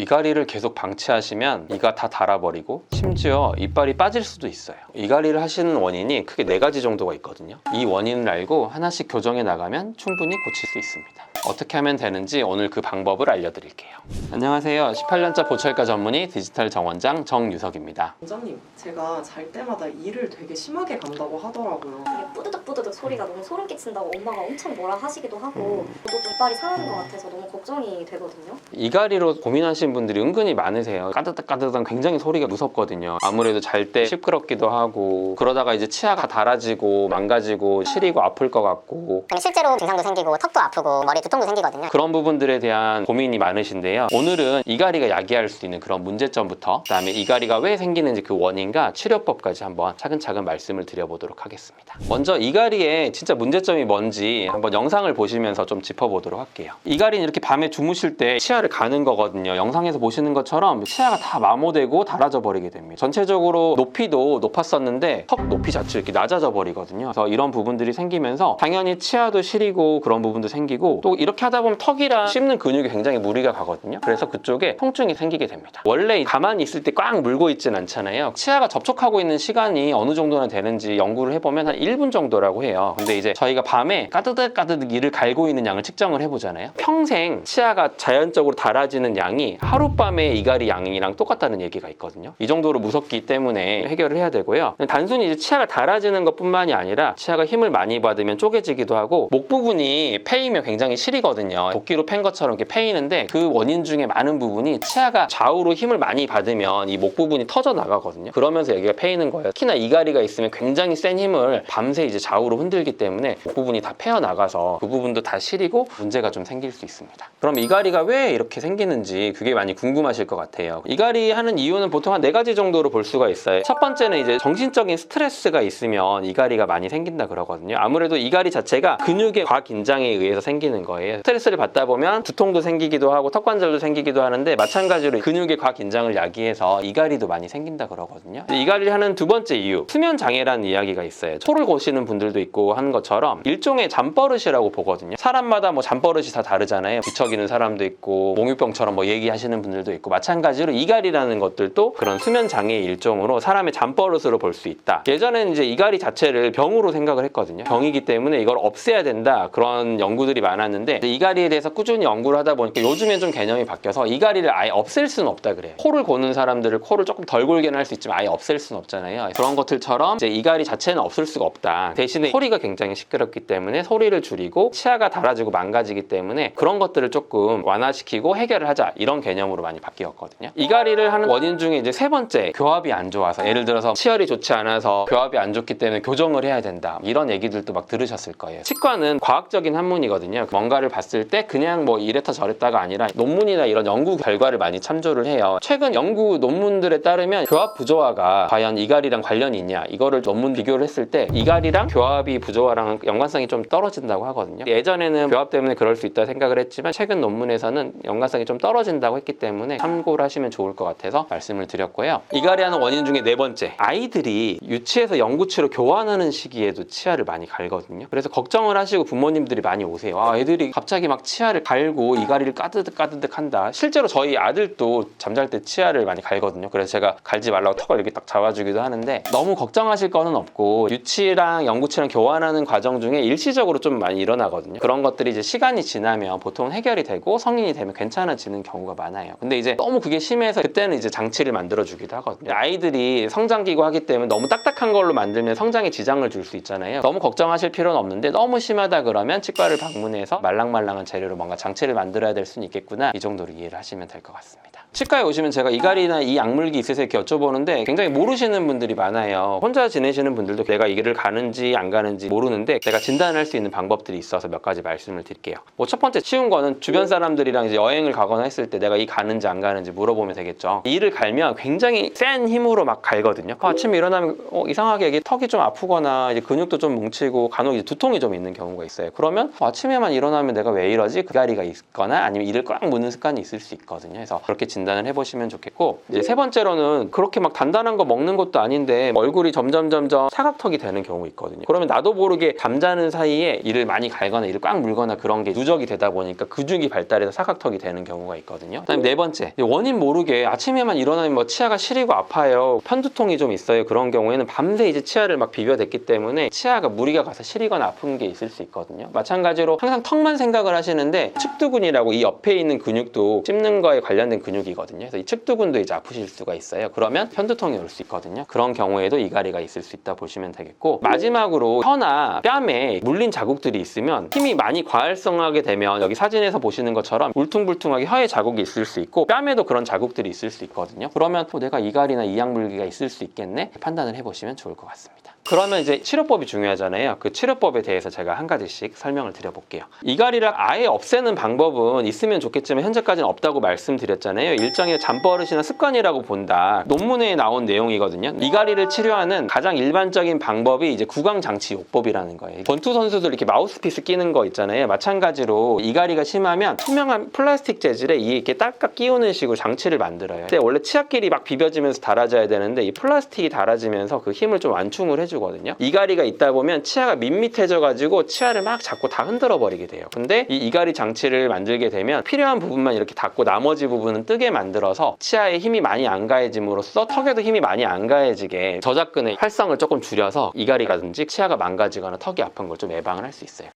이갈이를 계속 방치하시면 이가 다 닳아버리고 심지어 이빨이 빠질 수도 있어요. 이갈이를 하시는 원인이 크게 4가지 정도가 있거든요. 이 원인을 알고 하나씩 교정해 나가면 충분히 고칠 수 있습니다. 어떻게 하면 되는지 오늘 그 방법을 알려드릴게요. 안녕하세요. 18년차 보철과 전문의 디지털 정원장 정유석입니다. 원장님, 제가 잘 때마다 이를 되게 심하게 간다고 하더라고요. 이게 뿌드득뿌드득 소리가 너무 소름 끼친다고 엄마가 엄청 뭐라 하시기도 하고 저도 좀 이빨이 상하는 것 같아서 너무 걱정이 되거든요. 이갈이로 고민하시는 분들이 은근히 많으세요. 까드득까드득 굉장히 소리가 무섭거든요. 아무래도 잘 때 시끄럽기도 하고 그러다가 이제 치아가 닳아지고 망가지고 시리고 아플 것 같고 실제로 증상도 생기고 턱도 아프고 머리 두통도 생기거든요. 그런 부분들에 대한 고민이 많으신데요. 오늘은 이갈이가 야기할 수 있는 그런 문제점부터 그다음에 이갈이가 왜 생기는지 그 원인과 치료법까지 한번 차근차근 말씀을 드려보도록 하겠습니다. 먼저 이갈이의 진짜 문제점이 뭔지 한번 영상을 보시면서 좀 짚어보도록 할게요. 이갈이는 이렇게 밤에 주무실 때 치아를 가는 거거든요. 영상에서 보시는 것처럼 치아가 다 마모되고 닳아져 버리게 됩니다. 전체적으로 높이도 높았었는데 턱 높이 자체 이렇게 낮아져 버리거든요. 그래서 이런 부분들이 생기면서 당연히 치아도 시리고 그런 부분도 생기고 또 이렇게 하다 보면 턱이랑 씹는 근육이 굉장히 무리가 가거든요. 그래서 그쪽에 통증이 생기게 됩니다. 원래 가만히 있을 때 꽉 물고 있진 않잖아요. 치아가 접촉하고 있는 시간이 어느 정도나 되는지 연구를 해보면 한 1분 정도라고 해요. 근데 이제 저희가 밤에 까드득 까드득 이를 갈고 있는 양을 측정을 해보잖아요. 평생 치아가 자연적으로 닳아지는 양이 하룻밤의 이갈이 양이랑 똑같다는 얘기가 있거든요. 이 정도로 무섭기 때문에 해결을 해야 되고요. 단순히 이제 치아가 닳아지는 것뿐만이 아니라 치아가 힘을 많이 받으면 쪼개지기도 하고 목 부분이 패이면 굉장히 시리거든요. 도끼로 팬 것처럼 이렇게 패이는데 그 원인 중에 많은 부분이 치아가 좌우로 힘을 많이 받으면 이 목 부분이 터져 나가거든요. 그러면서 여기가 패이는 거예요. 특히나 이갈이가 있으면 굉장히 센 힘을 밤새 이제 좌우로 흔들기 때문에 목 부분이 다 패어 나가서 그 부분도 다 시리고 문제가 좀 생길 수 있습니다. 그럼 이갈이가 왜 이렇게 생기는지 그게 많이 궁금하실 것 같아요. 이갈이 하는 이유는 보통 한 4가지 정도로 볼 수가 있어요. 첫 번째는 이제 정신적인 스트레스가 있으면 이갈이가 많이 생긴다 그러거든요. 아무래도 이갈이 자체가 근육의 과긴장에 의해서 생기는 거예요. 스트레스를 받다 보면 두통도 생기기도 하고 턱관절도 생기기도 하는데 마찬가지로 근육의 과긴장을 야기해서 이갈이도 많이 생긴다 그러거든요. 이갈이를 하는 두 번째 이유, 수면 장애라는 이야기가 있어요. 코를 고시는 분들도 있고 하는 것처럼 일종의 잠버릇이라고 보거든요. 사람마다 뭐 잠버릇이 다 다르잖아요. 뒤척이는 사람도 있고 몽유병처럼 뭐 얘기하시는 분들도 있고 마찬가지로 이갈이라는 것들도 그런 수면 장애의 일종으로 사람의 잠버릇으로 볼 수 있다. 예전에는 이제 이갈이 자체를 병으로 생각을 했거든요. 병이기 때문에 이걸 없애야 된다 그런 연구들이 많았는데 이갈이에 대해서 꾸준히 연구를 하다 보니까 요즘엔 좀 개념이 바뀌어서 이갈이를 아예 없앨 수는 없다 그래요. 코를 고는 사람들을 코를 조금 덜 골게는 할 수 있지만 아예 없앨 수는 없잖아요. 그런 것들처럼 이제 이갈이 자체는 없을 수가 없다. 대신에 소리가 굉장히 시끄럽기 때문에 소리를 줄이고 치아가 닳아지고 망가지기 때문에 그런 것들을 조금 완화시키고 해결을 하자 이런 개념으로 많이 바뀌었거든요. 이갈이를 하는 원인 중에 이제 3번째, 교합이 안 좋아서 예를 들어서 치열이 좋지 않아서 교합이 안 좋기 때문에 교정을 해야 된다 이런 얘기들도 막 들으셨을 거예요. 치과는 과학적인 학문이거든요. 뭔가를 봤을 때 그냥 뭐 이랬다 저랬다가 아니라 논문이나 이런 연구 결과를 많이 참조를 해요. 최근 연구 논문들에 따르면 교합 부조화가 과연 이갈이랑 관련이 있냐 이거를 논문 비교를 했을 때 이갈이랑 교합이 부조화랑 연관성이 좀 떨어진다고 하거든요. 예전에는 교합 때문에 그럴 수 있다 생각을 했지만 최근 논문에서는 연관성이 좀 떨어진다고 했기 때문에 참고를 하시면 좋을 것 같아서 말씀을 드렸고요. 이갈이 하는 원인 중에 4번째, 아이들이 유치에서 영구치로 교환하는 시기에도 치아를 많이 갈거든요. 그래서 걱정을 하시고 부모님들이 많이 오세요. 아, 애들이 갑자기 막 치아를 갈고 이갈이를 까드득 까드득 한다. 실제로 저희 아들도 잠잘 때 치아를 많이 갈거든요. 그래서 제가 갈지 말라고 턱을 이렇게 딱 잡아주기도 하는데 너무 걱정하실 거는 없고 유치랑 영구치랑 교환하는 과정 중에 일시적으로 좀 많이 일어나거든요. 그런 것들이 이제 시간이 지나면 보통 해결이 되고 성인이 되면 괜찮아지는 경우가 많아요. 근데 이제 너무 그게 심해서 그때는 이제 장치를 만들어주기도 하거든요. 아이들이 성장기고 하기 때문에 너무 딱딱한 걸로 만들면 성장에 지장을 줄 수 있잖아요. 너무 걱정하실 필요는 없는데 너무 심하다 그러면 치과를 방문해서 말랑말랑한 재료로 뭔가 장치를 만들어야 될 수는 있겠구나 이 정도로 이해를 하시면 될 것 같습니다. 치과에 오시면 제가 이갈이나 이 약물기 있으세요 이렇게 여쭤보는데 굉장히 모르시는 분들이 많아요. 혼자 지내시는 분들도 내가 이를 가는지 안 가는지 모르는데 제가 진단할 수 있는 방법들이 있어서 몇 가지 말씀을 드릴게요. 뭐 첫 번째 쉬운 거는 주변 사람들이랑 이제 여행을 가거나 했을 때 내가 이 가는지 안 가는지 물어보면 되겠죠. 이를 갈면 굉장히 센 힘으로 막 갈거든요. 아침에 일어나면 이상하게 이게 턱이 좀 아프거나 이제 근육도 좀 뭉치고 간혹 이제 두통이 좀 있는 경우가 있어요. 그러면 아침에만 일어나면 일어나면 내가 왜 이러지? 이가리가 있거나 아니면 이를 꽉 무는 습관이 있을 수 있거든요. 그래서 그렇게 진단을 해보시면 좋겠고, 이제 세 번째로는 그렇게 막 단단한 거 먹는 것도 아닌데 얼굴이 점점 사각턱이 되는 경우 있거든요. 그러면 나도 모르게 잠자는 사이에 이를 많이 갈거나 이를 꽉 물거나 그런 게 누적이 되다 보니까 근육이 발달해서 사각턱이 되는 경우가 있거든요. 그다음에 네 번째, 원인 모르게 아침에만 일어나면 뭐 치아가 시리고 아파요, 편두통이 좀 있어요. 그런 경우에는 밤새 이제 치아를 막 비벼댔기 때문에 치아가 무리가 가서 시리거나 아픈 게 있을 수 있거든요. 마찬가지로 항상 턱만 생각을 하시는데 측두근이라고 이 옆에 있는 근육도 씹는 거에 관련된 근육이거든요. 그래서 이 측두근도 이제 아프실 수가 있어요. 그러면 편두통이 올 수 있거든요. 그런 경우에도 이가리가 있을 수 있다 보시면 되겠고, 마지막으로 혀나 뺨에 물린 자국들이 있으면 힘이 많이 과활성하게 되면 여기 사진에서 보시는 것처럼 울퉁불퉁하게 혀에 자국이 있을 수 있고 뺨에도 그런 자국들이 있을 수 있거든요. 그러면 내가 이가리나 이약물기가 있을 수 있겠네? 판단을 해보시면 좋을 것 같습니다. 그러면 이제 치료법이 중요하잖아요. 그 치료법에 대해서 제가 한 가지씩 설명을 드려볼게요. 이가리를 아예 없애는 방법은 있으면 좋겠지만 현재까지는 없다고 말씀드렸잖아요. 일종의 잠버릇이나 습관이라고 본다. 논문에 나온 내용이거든요. 이가리를 치료하는 가장 일반적인 방법이 이제 구강장치요법이라는 거예요. 권투 선수들 이렇게 마우스피스 끼는 거 있잖아요. 마찬가지로 이가리가 심하면 투명한 플라스틱 재질에 이렇게 딱딱 끼우는 식으로 장치를 만들어요. 근데 원래 치아끼리 막 비벼지면서 닳아져야 되는데 이 플라스틱이 닳아지면서 그 힘을 좀 완충을 해주거든요. 이가리가 있다 보면 치아가 밋밋해져 가지고 치아를 막 잡고 다 흔들어 버리게 돼요. 근데 이 이가리 장치를 만들게 되면 필요한 부분만 이렇게 닫고 나머지 부분은 뜨게 만들어서 치아에 힘이 많이 안 가해짐으로써 턱에도 힘이 많이 안 가해지게 저작근의 활성을 조금 줄여서 이가리라든지 치아가 망가지거나 턱이 아픈 걸 좀 예방을 할 수 있어요.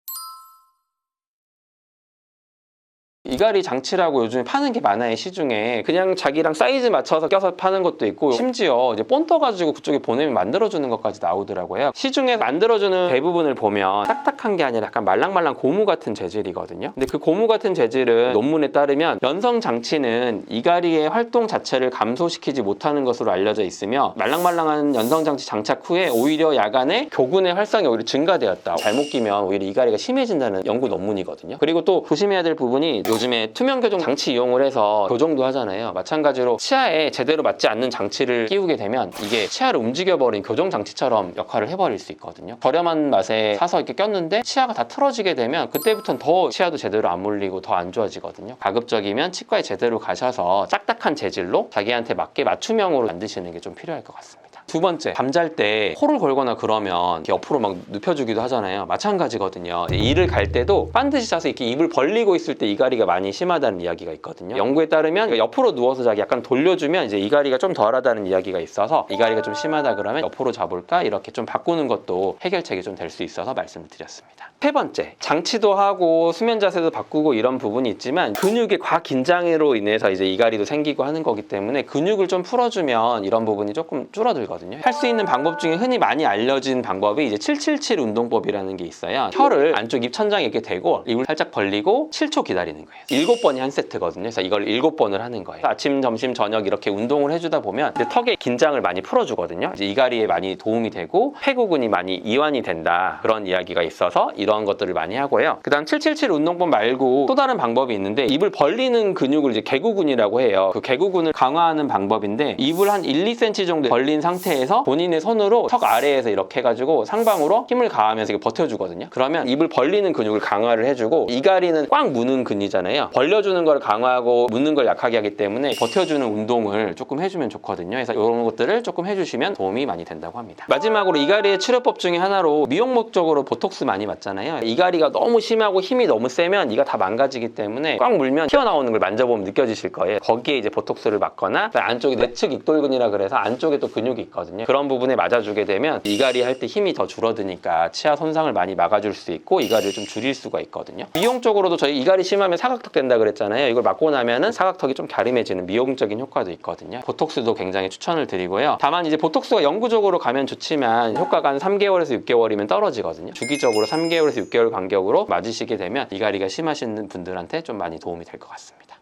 이가리 장치라고 요즘에 파는 게 많아요. 시중에 그냥 자기랑 사이즈 맞춰서 껴서 파는 것도 있고, 심지어 이제 본 떠가지고 그쪽에 보내면 만들어주는 것까지 나오더라고요. 시중에 만들어주는 대부분을 보면 딱딱한 게 아니라 약간 말랑말랑 고무 같은 재질이거든요. 근데 그 고무 같은 재질은 논문에 따르면 연성 장치는 이가리의 활동 자체를 감소시키지 못하는 것으로 알려져 있으며, 말랑말랑한 연성 장치 장착 후에 오히려 야간에 교근의 활성이 오히려 증가되었다. 잘못 끼면 오히려 이가리가 심해진다는 연구 논문이거든요. 그리고 또 조심해야 될 부분이, 요즘에 투명 교정 장치 이용을 해서 교정도 하잖아요. 마찬가지로 치아에 제대로 맞지 않는 장치를 끼우게 되면 이게 치아를 움직여버린 교정 장치처럼 역할을 해버릴 수 있거든요. 저렴한 맛에 사서 이렇게 꼈는데 치아가 다 틀어지게 되면 그때부터는 더 치아도 제대로 안 물리고 더 안 좋아지거든요. 가급적이면 치과에 제대로 가셔서 딱딱한 재질로 자기한테 맞게 맞춤형으로 만드시는 게 좀 필요할 것 같습니다. 두 번째, 잠잘 때 코를 걸거나 그러면 이렇게 옆으로 막 눕혀주기도 하잖아요. 마찬가지거든요. 이를 갈 때도 반드시 자서 이렇게 입을 벌리고 있을 때 이가리가 많이 심하다는 이야기가 있거든요. 연구에 따르면 옆으로 누워서 자기 약간 돌려주면 이제 이가리가 좀 덜하다는 이야기가 있어서, 이가리가 좀 심하다 그러면 옆으로 잡을까 이렇게 좀 바꾸는 것도 해결책이 좀 될 수 있어서 말씀을 드렸습니다. 세 번째, 장치도 하고 수면 자세도 바꾸고 이런 부분이 있지만 근육의 과긴장으로 인해서 이제 이가리도 생기고 하는 거기 때문에 근육을 좀 풀어주면 이런 부분이 조금 줄어들거든요. 할 수 있는 방법 중에 흔히 많이 알려진 방법이 이제 777 운동법이라는 게 있어요. 혀를 안쪽 입 천장에 이렇게 대고 입을 살짝 벌리고 7초 기다리는 거예요. 7번이 한 세트거든요. 그래서 이걸 7번을 하는 거예요. 아침, 점심, 저녁 이렇게 운동을 해주다 보면 이제 턱의 긴장을 많이 풀어주거든요. 이제 이가리에 많이 도움이 되고 폐구근이 많이 이완이 된다, 그런 이야기가 있어서 이런 것들을 많이 하고요. 그 다음 777 운동법 말고 또 다른 방법이 있는데, 입을 벌리는 근육을 이제 개구근이라고 해요. 그 개구근을 강화하는 방법인데, 입을 한 1, 2cm 정도 벌린 상태에서 본인의 손으로 턱 아래에서 이렇게 해가지고 상방으로 힘을 가하면서 이렇게 버텨주거든요. 그러면 입을 벌리는 근육을 강화를 해주고, 이가리는 꽉 무는 근이잖아요. 벌려주는 걸 강화하고 무는 걸 약하게 하기 때문에 버텨주는 운동을 조금 해주면 좋거든요. 그래서 이런 것들을 조금 해주시면 도움이 많이 된다고 합니다. 마지막으로 이가리의 치료법 중에 하나로 미용 목적으로 보톡스 많이 맞잖아요. 이가리가 너무 심하고 힘이 너무 세면 이가 다 망가지기 때문에 꽉 물면 튀어나오는 걸 만져보면 느껴지실 거예요. 거기에 이제 보톡스를 맞거나, 안쪽에 내측 익돌근이라 그래서 안쪽에 또 근육이 있거든요. 그런 부분에 맞아주게 되면 이가리 할 때 힘이 더 줄어드니까 치아 손상을 많이 막아줄 수 있고 이가리를 좀 줄일 수가 있거든요. 미용적으로도 저희 이가리 심하면 사각턱 된다 그랬잖아요. 이걸 맞고 나면은 사각턱이 좀 갸름해지는 미용적인 효과도 있거든요. 보톡스도 굉장히 추천을 드리고요. 다만 이제 보톡스가 영구적으로 가면 좋지만 효과가 한 3개월에서 6개월이면 떨어지거든요. 주기적으로 3개월에서 6개월 간격으로 맞으시게 되면 이가리가 심하신 분들한테 좀 많이 도움이 될 것 같습니다.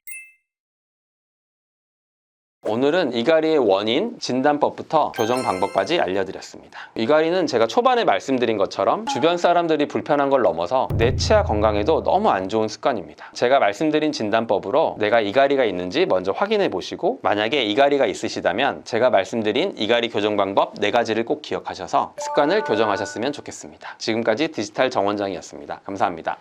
오늘은 이가리의 원인, 진단법부터 교정 방법까지 알려드렸습니다. 이가리는 제가 초반에 말씀드린 것처럼 주변 사람들이 불편한 걸 넘어서 내 치아 건강에도 너무 안 좋은 습관입니다. 제가 말씀드린 진단법으로 내가 이가리가 있는지 먼저 확인해 보시고, 만약에 이가리가 있으시다면 제가 말씀드린 이가리 교정 방법 4가지를 꼭 기억하셔서 습관을 교정하셨으면 좋겠습니다. 지금까지 디지털 정원장이었습니다. 감사합니다.